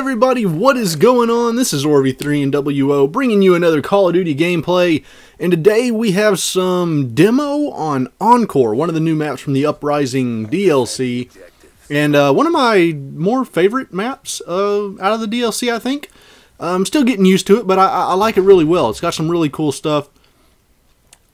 everybody, what is going on? This is Orv3 and WO bringing you another Call of Duty gameplay, and today we have some demo on Encore, one of the new maps from the Uprising DLC, and one of my more favorite maps out of the DLC, I think. I'm still getting used to it, but I like it really well. It's got some really cool stuff,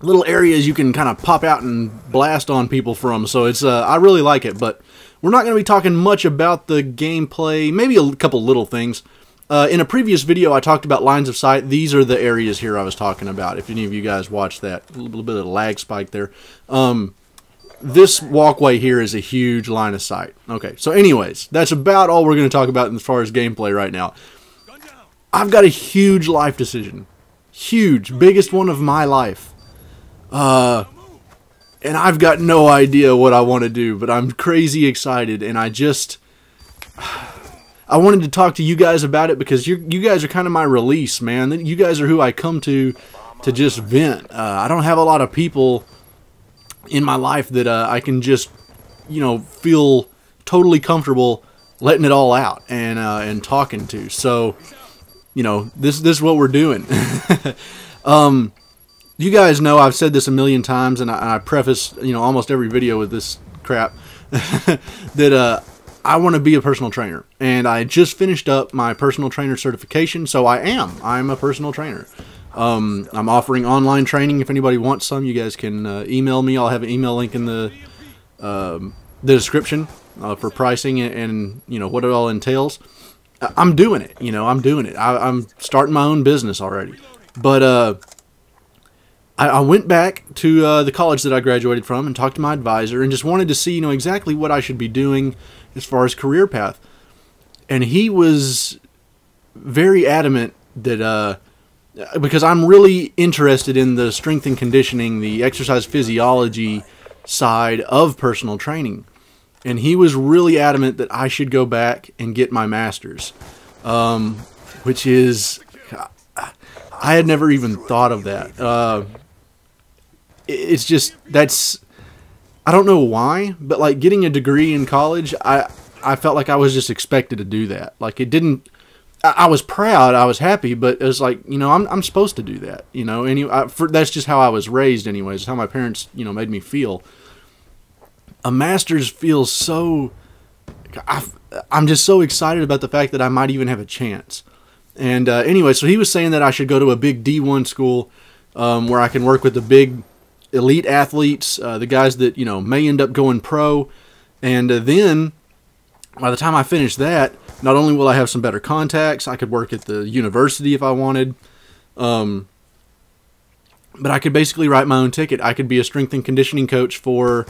little areas you can kind of pop out and blast on people from, so it's I really like it, but we're not going to be talking much about the gameplay, maybe a couple little things. In a previous video, I talked about lines of sight. These are the areas here I was talking about, if any of you guys watched that. A little bit of a lag spike there. This walkway here is a huge line of sight. Okay, so anyways, that's about all we're going to talk about as far as gameplay right now. I've got a huge life decision. Huge. Biggest one of my life. And I've got no idea what I want to do, but I'm crazy excited, and I wanted to talk to you guys about it because you guys are kind of my release, man. You guys are who I come to just vent. I don't have a lot of people in my life that I can just, you know, feel totally comfortable letting it all out and talking to. So, you know, this is what we're doing. You guys know I've said this a million times, and I preface, you know, almost every video with this crap, that I want to be a personal trainer. And I just finished up my personal trainer certification, so I'm a personal trainer. I'm offering online training. If anybody wants some, you guys can email me. I'll have an email link in the description for pricing and you know, what it all entails. I'm doing it, you know, I'm doing it. I'm starting my own business already. But I went back to the college that I graduated from and talked to my advisor and just wanted to see, you know, exactly what I should be doing as far as career path. And he was very adamant that, because I'm really interested in the strength and conditioning, the exercise physiology side of personal training. And he was really adamant that I should go back and get my master's, which is, I had never even thought of that. It's just, I don't know why, but like getting a degree in college, I felt like I was just expected to do that. Like it didn't, I was proud, I was happy, but it was like, you know, I'm supposed to do that, you know, that's just how I was raised anyways, how my parents, you know, made me feel. A master's feels so, I'm just so excited about the fact that I might even have a chance. And anyway, so he was saying that I should go to a big D1 school where I can work with the big elite athletes, the guys that, you know, may end up going pro. And then by the time I finish that, not only will I have some better contacts, I could work at the university if I wanted, but I could basically write my own ticket. I could be a strength and conditioning coach for,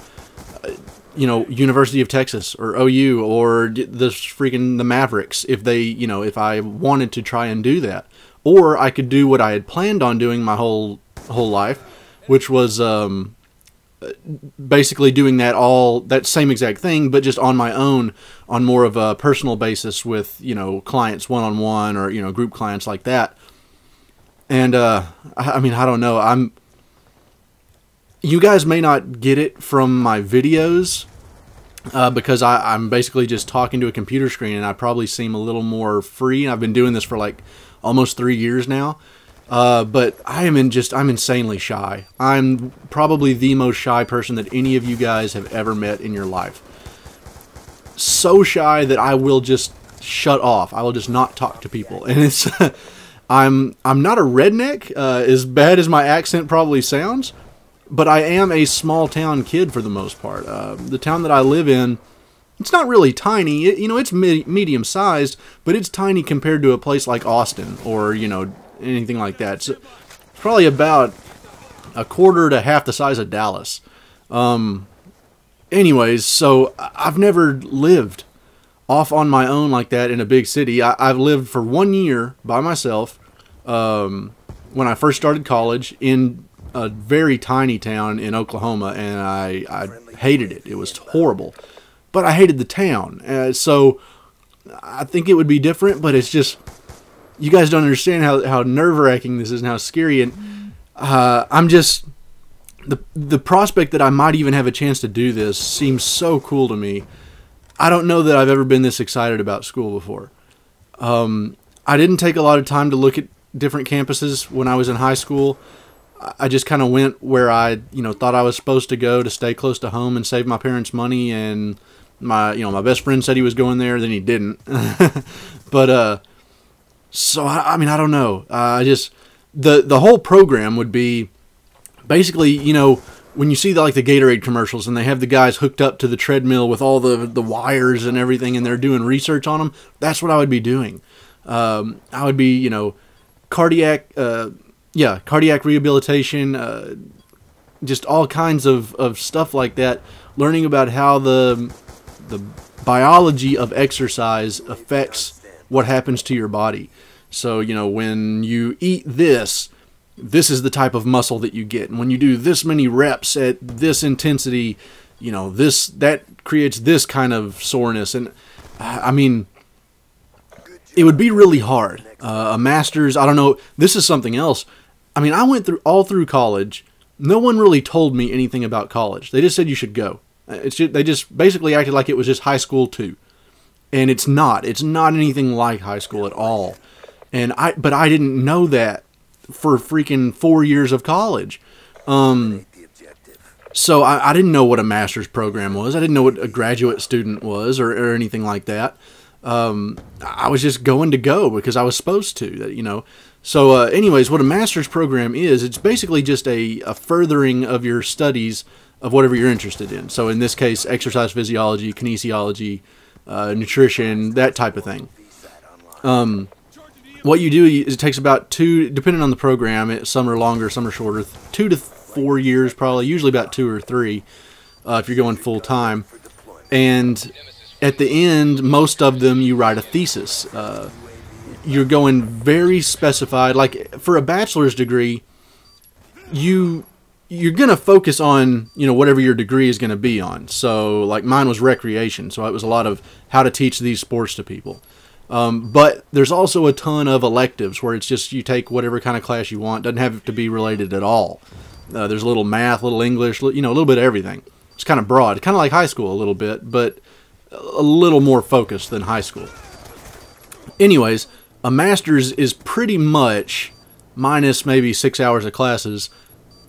you know, University of Texas or OU or the Mavericks if they, you know, if I wanted to try and do that. Or I could do what I had planned on doing my whole life, which was basically doing that same exact thing, but just on my own, on more of a personal basis with, you know, clients one-on-one or, you know, group clients like that. And I mean, I don't know. You guys may not get it from my videos because I'm basically just talking to a computer screen, and I probably seem a little more free. I've been doing this for like almost 3 years now. But I'm insanely shy. I'm probably the most shy person that any of you guys have ever met in your life. So shy that I will just shut off. I will just not talk to people. And it's, I'm not a redneck, as bad as my accent probably sounds, but I am a small town kid for the most part. The town that I live in, it's not really tiny. You know, it's medium sized, but it's tiny compared to a place like Austin or, you know, anything like that. So it's probably about a quarter to half the size of Dallas. Anyways, so I've never lived off on my own like that in a big city. I've lived for 1 year by myself when I first started college in a very tiny town in Oklahoma, and I hated it. It was horrible. But I hated the town. So I think it would be different, but it's just, you guys don't understand how nerve-wracking this is and how scary. And I'm just, the prospect that I might even have a chance to do this seems so cool to me. I don't know that I've ever been this excited about school before. I didn't take a lot of time to look at different campuses when I was in high school. I just kind of went where I, thought I was supposed to go to stay close to home and save my parents money. And my best friend said he was going there, then he didn't. But so I mean, I don't know. The whole program would be basically, when you see the Gatorade commercials and they have the guys hooked up to the treadmill with all the wires and everything, and they're doing research on them. That's what I would be doing. I would be, cardiac rehabilitation, just all kinds of stuff like that, learning about how the biology of exercise affects what happens to your body. So, when you eat this is the type of muscle that you get. And when you do this many reps at this intensity, that creates this kind of soreness. And I mean, it would be really hard. A master's, I don't know. This is something else. I mean, I went all through college. No one really told me anything about college. They just said you should go. They just basically acted like it was just high school too. And it's not. It's not anything like high school at all. But I didn't know that for freaking 4 years of college. So I didn't know what a master's program was. I didn't know what a graduate student was or anything like that. I was just going to go because I was supposed to, So anyways, what a master's program is, it's basically just a furthering of your studies of whatever you're interested in. So in this case, exercise physiology, kinesiology, nutrition, that type of thing. What you do is it takes about depending on the program, some are longer, some are shorter, 2 to 4 years probably, usually about 2 or 3 if you're going full time. And at the end, most of them, you write a thesis. You're going very specified. Like for a bachelor's degree, you're going to focus on, whatever your degree is going to be on. So like mine was recreation. So it was a lot of how to teach these sports to people. But there's also a ton of electives where it's just you take whatever kind of class you want. Doesn't have to be related at all. There's a little math, a little English, a little bit of everything. It's kind of broad, kind of like high school a little bit, but a little more focused than high school. Anyways, a master's is pretty much, minus maybe 6 hours of classes,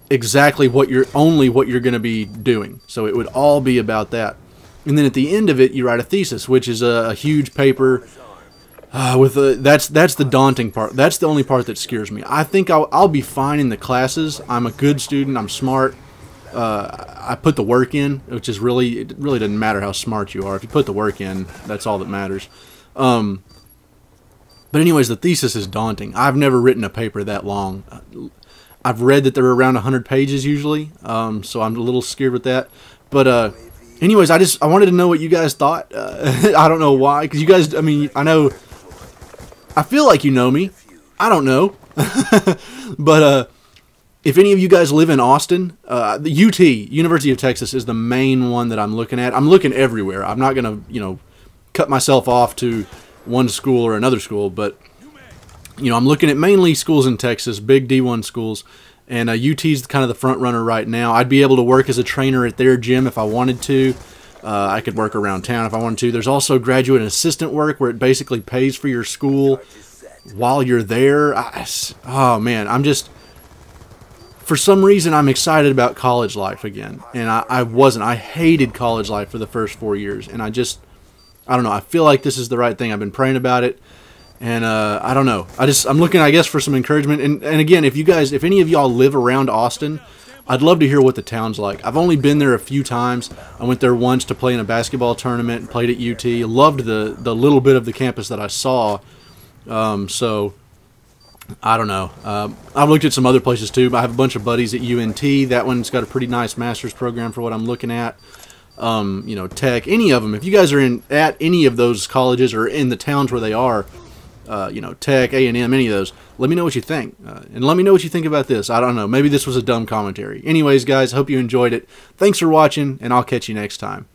exactly what you're going to be doing. So it would all be about that. And then at the end of it, you write a thesis, which is a huge paper. That's the daunting part. That's the only part that scares me. I think I'll be fine in the classes. I'm a good student. I'm smart. I put the work in, which is it really doesn't matter how smart you are. If you put the work in, that's all that matters. But anyways, the thesis is daunting. I've never written a paper that long. I've read that they're around 100 pages usually, so I'm a little scared with that. But anyways, I wanted to know what you guys thought. I don't know why, because you guys, I mean, I feel like you know me. I don't know. But if any of you guys live in Austin, the UT, University of Texas, is the main one that I'm looking at. I'm looking everywhere. I'm not going to, cut myself off to one school or another school, but, I'm looking at mainly schools in Texas, big D1 schools, and UT's kind of the front runner right now. I'd be able to work as a trainer at their gym if I wanted to. I could work around town if I wanted to. There's also graduate and assistant work where it basically pays for your school while you're there. Oh, man, for some reason, I'm excited about college life again. And I wasn't. I hated college life for the first 4 years. And I don't know. I feel like this is the right thing. I've been praying about it. And I don't know. I'm looking, I guess, for some encouragement. And again, if any of y'all live around Austin, I'd love to hear what the town's like. I've only been there a few times. I went there once to play in a basketball tournament and played at UT. Loved the little bit of the campus that I saw. So, I don't know. I've looked at some other places too. But I have a bunch of buddies at UNT. That one's got a pretty nice master's program for what I'm looking at. Tech, any of them. If you guys are at any of those colleges or in the towns where they are, Tech, A&M, any of those, let me know what you think. And let me know what you think about this. I don't know. Maybe this was a dumb commentary. Anyways, guys, hope you enjoyed it. Thanks for watching, and I'll catch you next time.